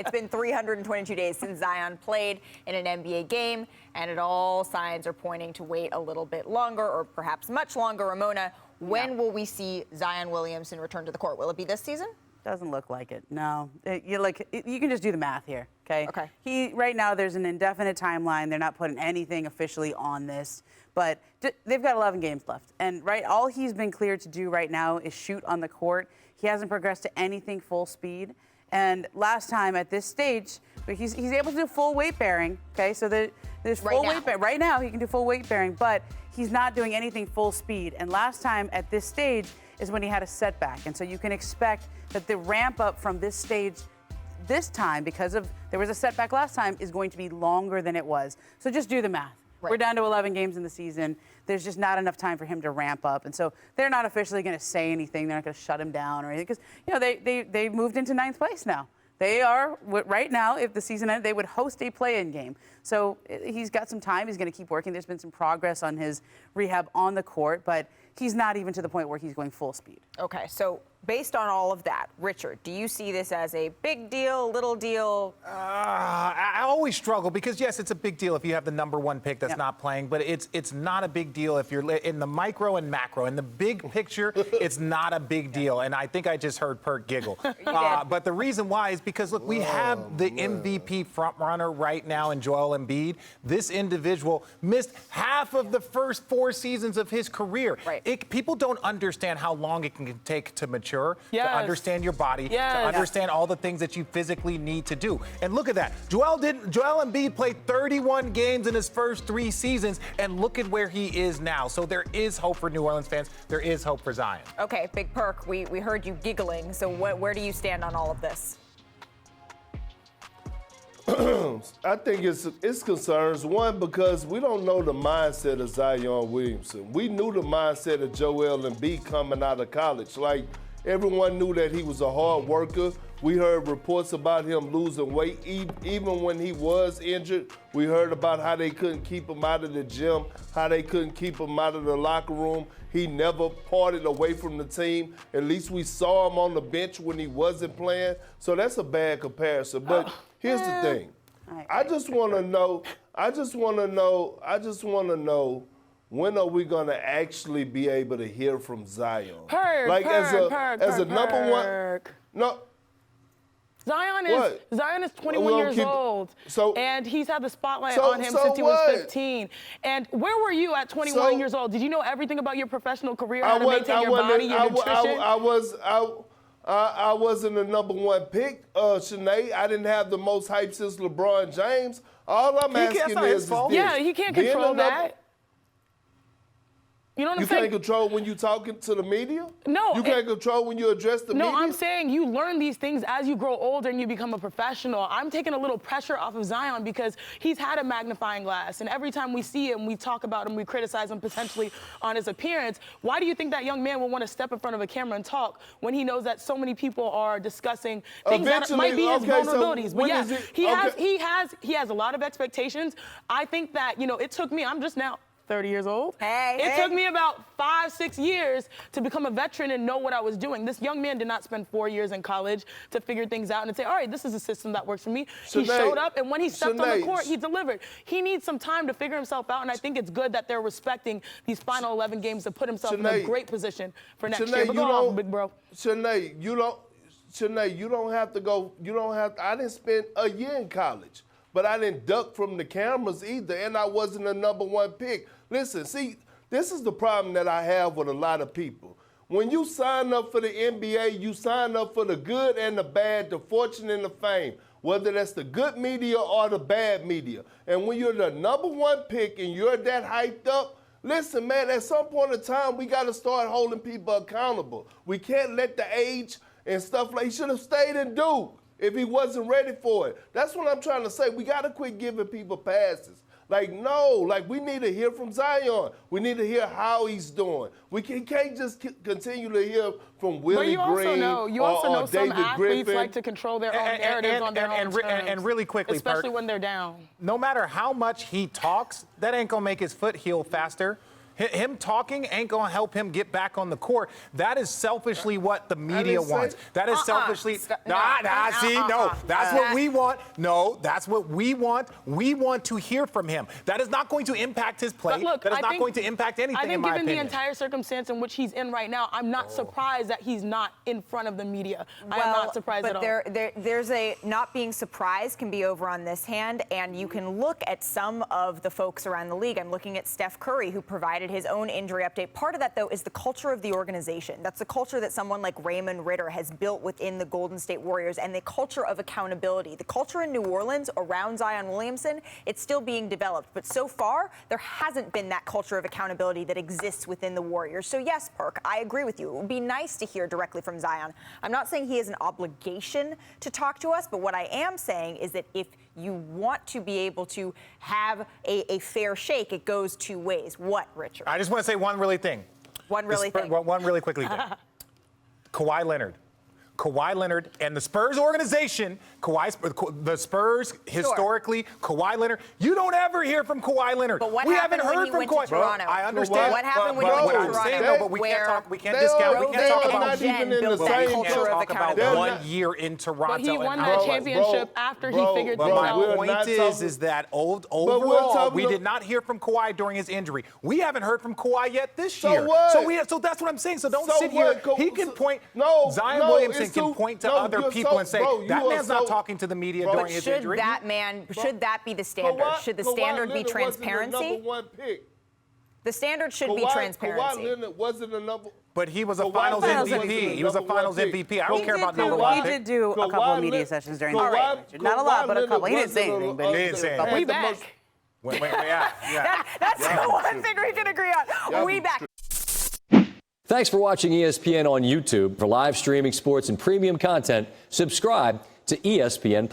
It's been 322 days since Zion played in an NBA game, and all signs are pointing to wait a little bit longer, or perhaps much longer. Ramona, when will we see Zion Williamson return to the court? Will it be this season? Doesn't look like it. No, you can just do the math here. Okay. Okay. Right now there's an indefinite timeline. They're not putting anything officially on this, but they've got 11 games left, and all he's been cleared to do right now is shoot on the court. He hasn't progressed to anything full speed. And last time at this stage, he's able to do full weight bearing. Okay, so there's full weight bearing. Right now he can do full weight bearing, but he's not doing anything full speed. And last time at this stage is when he had a setback. And so you can expect that the ramp up from this stage this time, because there was a setback last time, is going to be longer than it was. So just do the math. Right. We're down to 11 games in the season. There's just not enough time for him to ramp up. And so they're not officially going to say anything. They're not going to shut him down or anything, because they moved into 9th place now. They are, right now, if the season ended, they would host a play-in game. So he's got some time. He's going to keep working. There's been some progress on his rehab on the court, but he's not even to the point where he's going full speed. Okay, so based on all of that, Richard, do you see this as a big deal, little deal? I always struggle because, yes, it's a big deal if you have the #1 pick that's not playing, but it's not a big deal if you're in the micro and macro. In the big picture, it's not a big deal, and I think I just heard Perk giggle. But the reason why is because, look, we have the MVP frontrunner right now in Joel Embiid. This individual missed half of the first 4 seasons of his career. Right. People don't understand how long it can take to mature, to understand your body, to understand all the things that you physically need to do. And look at that. Joel Embiid played 31 games in his first 3 seasons, and look at where he is now. So there is hope for New Orleans fans. There is hope for Zion. Okay, Big Perk, we heard you giggling. So where do you stand on all of this? I think it's concerns. One, because we don't know the mindset of Zion Williamson. We knew the mindset of Joel Embiid coming out of college. Like, everyone knew that he was a hard worker. We heard reports about him losing weight even when he was injured. We heard about how they couldn't keep him out of the gym, how they couldn't keep him out of the locker room. He never parted away from the team. At least we saw him on the bench when he wasn't playing. So that's a bad comparison. But here's the thing. I just want to know, when are we going to actually be able to hear from Zion? As a number one. No. Zion is 21 years old, and he's had the spotlight on him since he was 15. And where were you at 21 years old? Did you know everything about your professional career, how to maintain your body, your nutrition? I wasn't the #1 pick, Chiney. I didn't have the most hype since LeBron James. All I'm asking is this. Yeah, he can't control that. You know what I'm saying? You can't control when you're talking to the media? No. You can't control when you address the media? No, I'm saying you learn these things as you grow older and you become a professional. I'm taking a little pressure off of Zion because he's had a magnifying glass. And every time we see him, we talk about him, we criticize him potentially on his appearance. Why do you think that young man will want to step in front of a camera and talk when he knows that so many people are discussing things that might be his vulnerabilities? But yeah, he has a lot of expectations. I think that, it took me, I'm just now 30 years old. It took me about 5-6 years to become a veteran and know what I was doing. This young man did not spend 4 years in college to figure things out and say, all right, this is a system that works for me. He showed up, and when he stepped on the court, he delivered. He needs some time to figure himself out, and I think it's good that they're respecting these final 11 games to put himself in a great position for next year. But go on, big bro. Chiney, you don't have to go, I didn't spend a year in college, but I didn't duck from the cameras either, and I wasn't a #1 pick. Listen, see, this is the problem that I have with a lot of people. When you sign up for the NBA, you sign up for the good and the bad, the fortune and the fame, whether that's the good media or the bad media. And when you're the #1 pick and you're that hyped up, listen, man, at some point in time, we got to start holding people accountable. We can't let the age and stuff he should have stayed in Duke if he wasn't ready for it. That's what I'm trying to say. We got to quit giving people passes. We need to hear from Zion. We need to hear how he's doing. We can't just continue to hear from Willie Green or some David athletes Griffin. like to control their own narratives on their own terms. And really quickly, especially when they're down. No matter how much he talks, that ain't gonna make his foot heal faster. Him talking ain't going to help him get back on the court. That is selfishly what the media wants. That is selfishly. See, no, that's what we want. No, that's what we want. We want to hear from him. That is not going to impact his play. Look, that is not going to impact anything, in my opinion. Given the entire circumstance in which he's in right now, I'm not surprised that he's not in front of the media. I am not surprised at all. But there's a not being surprised can be over on this hand, and you can look at some of the folks around the league. I'm looking at Steph Curry, who provided his own injury update. Part of that, though, is the culture of the organization. That's the culture that someone like Raymond Ritter has built within the Golden State Warriors, and the culture of accountability. The culture in New Orleans around Zion Williamson, it's still being developed. But so far, there hasn't been that culture of accountability that exists within the Warriors. So yes, Perk, I agree with you. It would be nice to hear directly from Zion. I'm not saying he has an obligation to talk to us, but what I am saying is that if you want to be able to have a fair shake, it goes two ways. What, Richard? I just want to say one really quickly thing. Kawhi Leonard and the Spurs organization, the Spurs historically, Kawhi Leonard. You don't ever hear from Kawhi Leonard. But what we happened haven't heard when he from went to Kawhi. Toronto? I understand. What happened when he went to What I'm Toronto? saying, no, but we can't talk. We can't discount. We can't talk about one year in Toronto. But he won that championship after he figured things out. My point is that overall, we did not hear from Kawhi during his injury. We haven't heard from Kawhi yet this year. So that's what I'm saying. So don't sit here. He can point. Zion Williamson can point to other people and say that man's not talking to the media during his injury. Should that be the standard? Should the standard be transparency? The standard should be transparency. Kawhi Leonard wasn't a number. But he was a Finals MVP. He was a Finals MVP. I don't care about number one. He did do a couple of media sessions during the game. Not a lot, but a couple. He didn't say anything, but he didn't say anything. We back. That's the one thing we can agree on. We back. Thanks for watching ESPN on YouTube. For live streaming sports and premium content, subscribe to ESPN+.